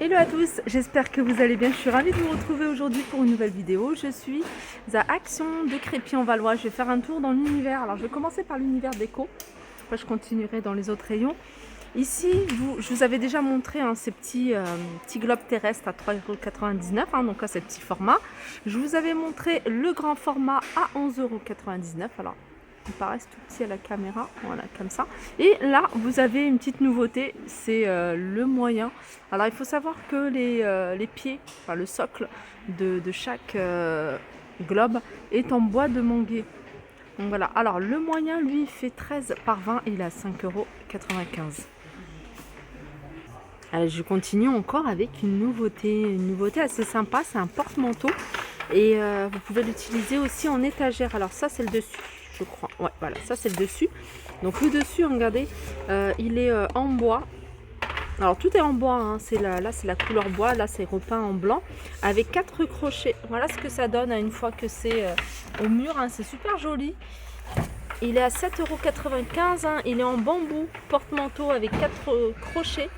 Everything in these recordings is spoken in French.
Hello à tous, j'espère que vous allez bien. Je suis ravie de vous retrouver aujourd'hui pour une nouvelle vidéo. Je suis à Action de Crépy-en-Valois. Je vais faire un tour dans l'univers. Alors je vais commencer par l'univers déco. Après je continuerai dans les autres rayons. Ici, je vous avais déjà montré ces petits globes terrestres à 3,99 €, donc à ces petits formats. Je vous avais montré le grand format à 11,99 €. Alors ils paraissent tout petits à la caméra, voilà, comme ça. Et là, vous avez une petite nouveauté, c'est le moyen. Alors, il faut savoir que les pieds, enfin le socle de chaque globe est en bois de manguier. Donc voilà, alors le moyen, lui, fait 13 par 20 et il est à 5,95 €. Allez, je continue encore avec une nouveauté assez sympa, c'est un porte-manteau. Et vous pouvez l'utiliser aussi en étagère. Alors ça, c'est le dessus, je crois. Ouais, voilà, ça c'est le dessus. Donc le dessus, regardez, il est en bois. Alors tout est en bois, hein. Là c'est la couleur bois, là c'est repeint en blanc avec 4 crochets. Voilà ce que ça donne une fois que c'est au mur, hein. C'est super joli. Il est à 7,95 €, hein. Il est en bambou, porte-manteau avec 4 crochets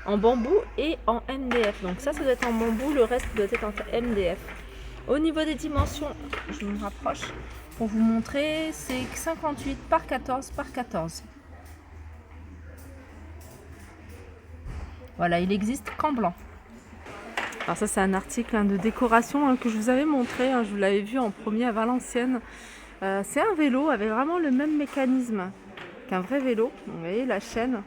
en bambou et en MDF. Donc ça doit être en bambou, le reste doit être en MDF. Au niveau des dimensions, je me rapproche pour vous montrer, c'est 58 par 14 par 14. Voilà, il existe qu'en blanc. Alors ça, c'est un article de décoration que je vous avais montré, je vous l'avais vu en premier à Valenciennes. C'est un vélo avec vraiment le même mécanisme qu'un vrai vélo. Vous voyez la chaîne,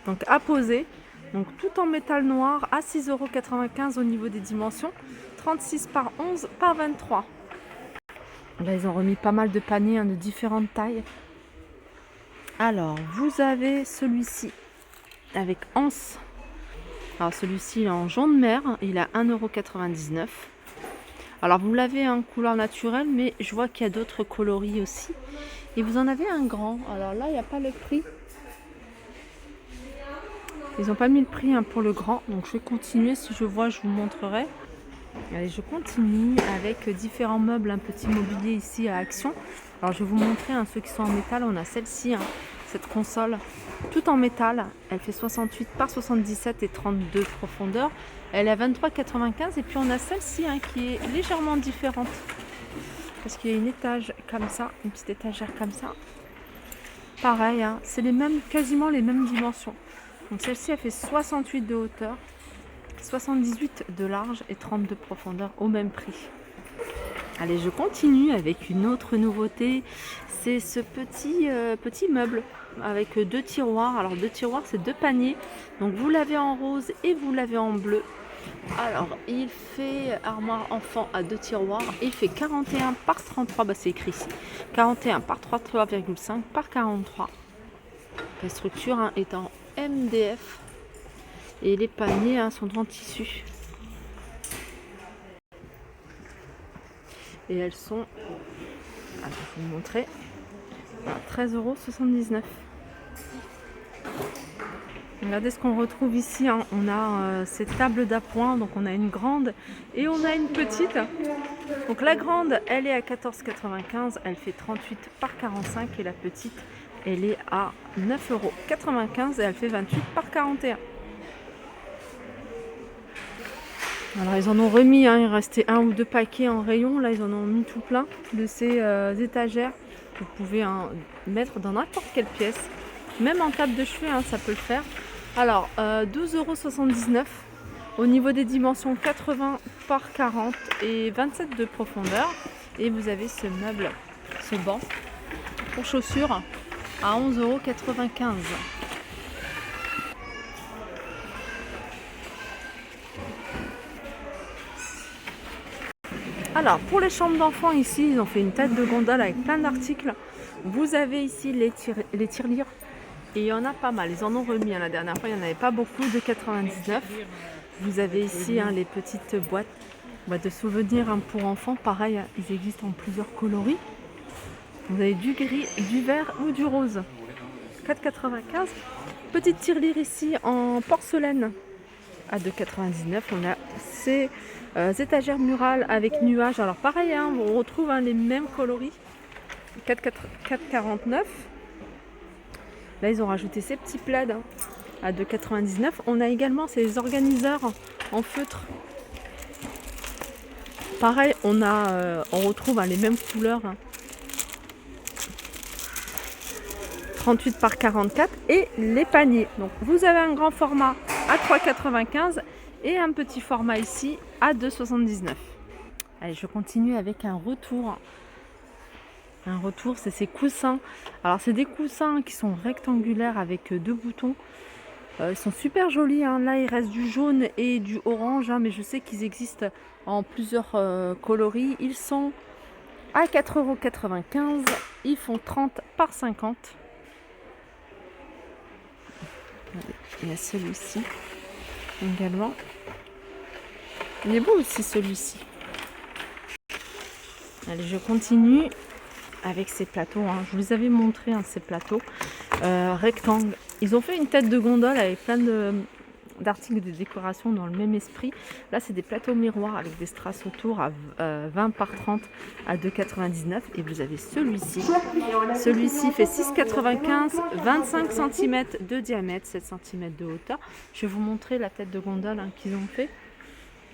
donc à poser, donc tout en métal noir à 6,95 € au niveau des dimensions, 36 par 11 par 23. Là, ils ont remis pas mal de paniers de différentes tailles. Alors, vous avez celui-ci avec anse. Alors, celui-ci est en jaune mer. Il a 1,99 €. Alors, vous l'avez en couleur naturelle, mais je vois qu'il y a d'autres coloris aussi. Et vous en avez un grand. Alors là, il n'y a pas le prix. Ils n'ont pas mis le prix pour le grand. Donc, je vais continuer. Si je vois, je vous montrerai. Allez, je continue avec différents meubles, un petit mobilier ici à Action. Alors je vais vous montrer ceux qui sont en métal. On a celle-ci, cette console, tout en métal. Elle fait 68 par 77 et 32 de profondeur. Elle est à 23,95 €. Et puis on a celle-ci qui est légèrement différente. Parce qu'il y a une étage comme ça, une petite étagère comme ça. Pareil, c'est quasiment les mêmes dimensions. Donc celle-ci, elle fait 68 de hauteur, 78 de large et 32 de profondeur au même prix. Allez, je continue avec une autre nouveauté. C'est ce petit meuble avec 2 tiroirs. Alors 2 tiroirs, c'est 2 paniers. Donc vous l'avez en rose et vous l'avez en bleu. Alors il fait armoire enfant à 2 tiroirs. Il fait 41 par 33. C'est écrit ici. 41 par 3,5 par 43. La structure est en MDF. Et les paniers sont en tissu. Et elles sont, je vais vous montrer, à 13,79 €. Regardez ce qu'on retrouve ici. On a ces tables d'appoint. Donc on a une grande et on a une petite. Donc la grande, elle est à 14,95 €. Elle fait 38 par 45. Et la petite, elle est à 9,95 € et elle fait 28 par 41. Alors ils en ont remis, il restait 1 ou 2 paquets en rayon. Là ils en ont mis tout plein de ces étagères. Vous pouvez mettre dans n'importe quelle pièce. Même en table de chevet, ça peut le faire. Alors 12,79 € au niveau des dimensions, 80 par 40 et 27 de profondeur. Et vous avez ce meuble, ce banc pour chaussures à 11,95 €. Alors pour les chambres d'enfants, ici ils ont fait une tête de gondole avec plein d'articles. Vous avez ici les tirelires et il y en a pas mal. Ils en ont remis la dernière fois, il n'y en avait pas beaucoup, de 99. Vous avez ici les petites boîtes de souvenirs pour enfants. Pareil, ils existent en plusieurs coloris. Vous avez du gris, du vert ou du rose. 4,95 €. Petite tirelire ici en porcelaine à 2,99 €. On a ces étagères murales avec nuages. Alors pareil, on retrouve les mêmes coloris. 4,49 €. Là, ils ont rajouté ces petits plaids à 2,99 €. On a également ces organiseurs en feutre. Pareil, on retrouve les mêmes couleurs. 38 par 44 et les paniers. Donc vous avez un grand format à 3,95 € et un petit format ici à 2,79 €. Allez, je continue avec un retour. Un retour, c'est ces coussins. Alors c'est des coussins qui sont rectangulaires avec 2 boutons. Ils sont super jolis, hein. Là il reste du jaune et du orange, hein, mais je sais qu'ils existent en plusieurs coloris. Ils sont à 4,95 €. Ils font 30 par 50. Il y a celui-ci également. Il est beau aussi celui-ci. Allez, je continue avec ces plateaux. Hein. Je vous les avais montré, ces plateaux rectangles. Ils ont fait une tête de gondole avec plein d'articles de décoration dans le même esprit. Là, c'est des plateaux miroirs avec des strass autour à 20 par 30 à 2,99 €. Et vous avez celui-ci. Celui-ci fait 6,95 €, 25 cm de diamètre, 7 cm de hauteur. Je vais vous montrer la tête de gondole qu'ils ont fait.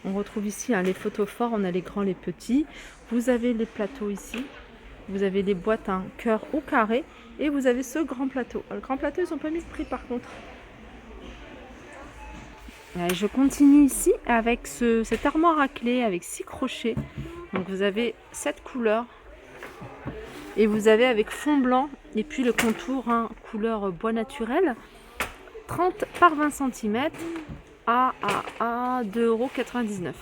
On retrouve ici les photos forts. On a les grands, les petits. Vous avez les plateaux ici. Vous avez les boîtes cœur ou carré. Et vous avez ce grand plateau. Le grand plateau, ils n'ont pas mis de prix par contre. Allez, je continue ici avec cette armoire à clé avec 6 crochets. Donc vous avez 7 couleurs. Et vous avez avec fond blanc et puis le contour couleur bois naturel. 30 par 20 cm à 2,99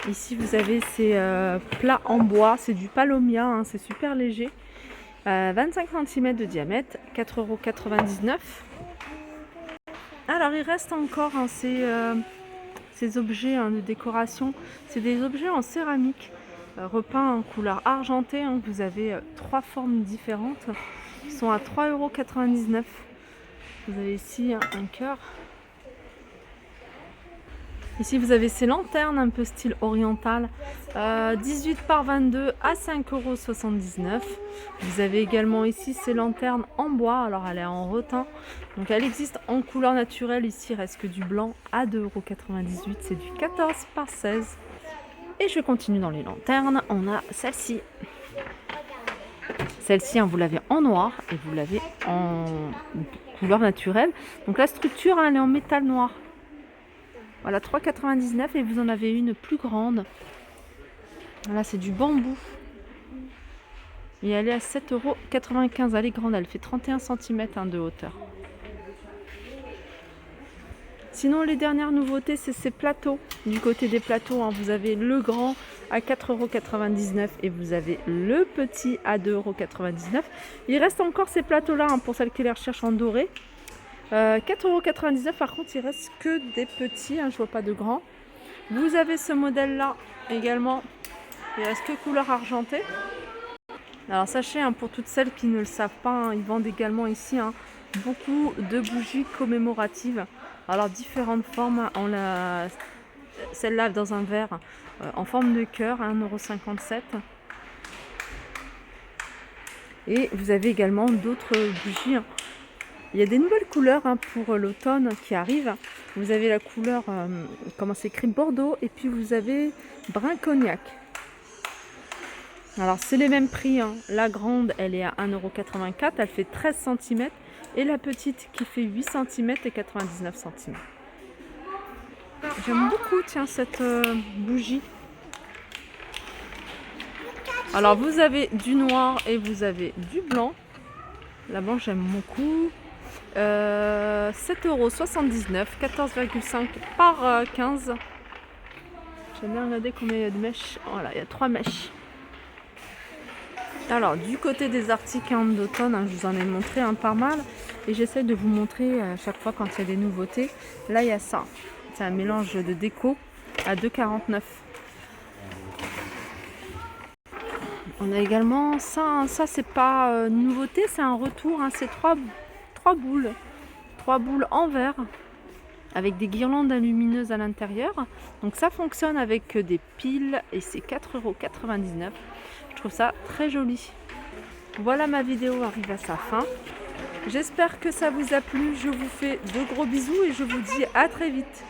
€. Ici vous avez ces plats en bois, c'est du palomia, c'est super léger. 25 cm de diamètre, 4,99 €. Alors il reste encore ces objets de décoration. C'est des objets en céramique repeints en couleur argentée. Vous avez 3 formes différentes. Ils sont à 3,99 €. Vous avez ici un cœur. Ici vous avez ces lanternes un peu style oriental, 18 par 22 à 5,79 €. Vous avez également ici ces lanternes en bois, alors elle est en rotin, donc elle existe en couleur naturelle. Ici il reste que du blanc à 2,98 €, c'est du 14 par 16. Et je continue dans les lanternes, on a celle-ci. Celle-ci vous l'avez en noir et vous l'avez en couleur naturelle. Donc la structure elle est en métal noir. Voilà, 3,99 € et vous en avez une plus grande. Là, c'est du bambou. Et elle est à 7,95 €. Elle est grande, elle fait 31 cm de hauteur. Sinon, les dernières nouveautés, c'est ces plateaux. Du côté des plateaux, vous avez le grand à 4,99 € et vous avez le petit à 2,99 €. Il reste encore ces plateaux-là pour celles qui les recherchent en doré. 4,99 €, par contre il reste que des petits, je vois pas de grands. Vous avez ce modèle là également, il reste que couleur argentée. Alors sachez, pour toutes celles qui ne le savent pas, ils vendent également ici beaucoup de bougies commémoratives. Alors différentes formes, on a celle-là dans un verre en forme de cœur, 1,57 €. Et vous avez également d'autres bougies. Il y a des nouvelles couleurs pour l'automne qui arrivent. Vous avez la couleur, comment c'est écrit, bordeaux, et puis vous avez brun cognac. Alors c'est les mêmes prix. La grande, elle est à 1,84 €, elle fait 13 cm. Et la petite qui fait 8 cm et 99 cm. J'aime beaucoup, cette bougie. Alors vous avez du noir et vous avez du blanc. La blanche, j'aime beaucoup. 7,79 €, 14,5 par 15. J'aime bien regarder combien il y a de mèches. Voilà, il y a 3 mèches. Alors du côté des articles d'automne, je vous en ai montré pas mal. Et j'essaie de vous montrer à chaque fois quand il y a des nouveautés. Là il y a ça. C'est un mélange de déco à 2,49 €. On a également ça. Ça c'est pas une nouveauté, c'est un retour. C'est 3 boules. 3 boules en verre avec des guirlandes lumineuses à l'intérieur. Donc ça fonctionne avec des piles et c'est 4,99 €. Je trouve ça très joli. Voilà, ma vidéo arrive à sa fin. J'espère que ça vous a plu. Je vous fais de gros bisous et je vous dis à très vite.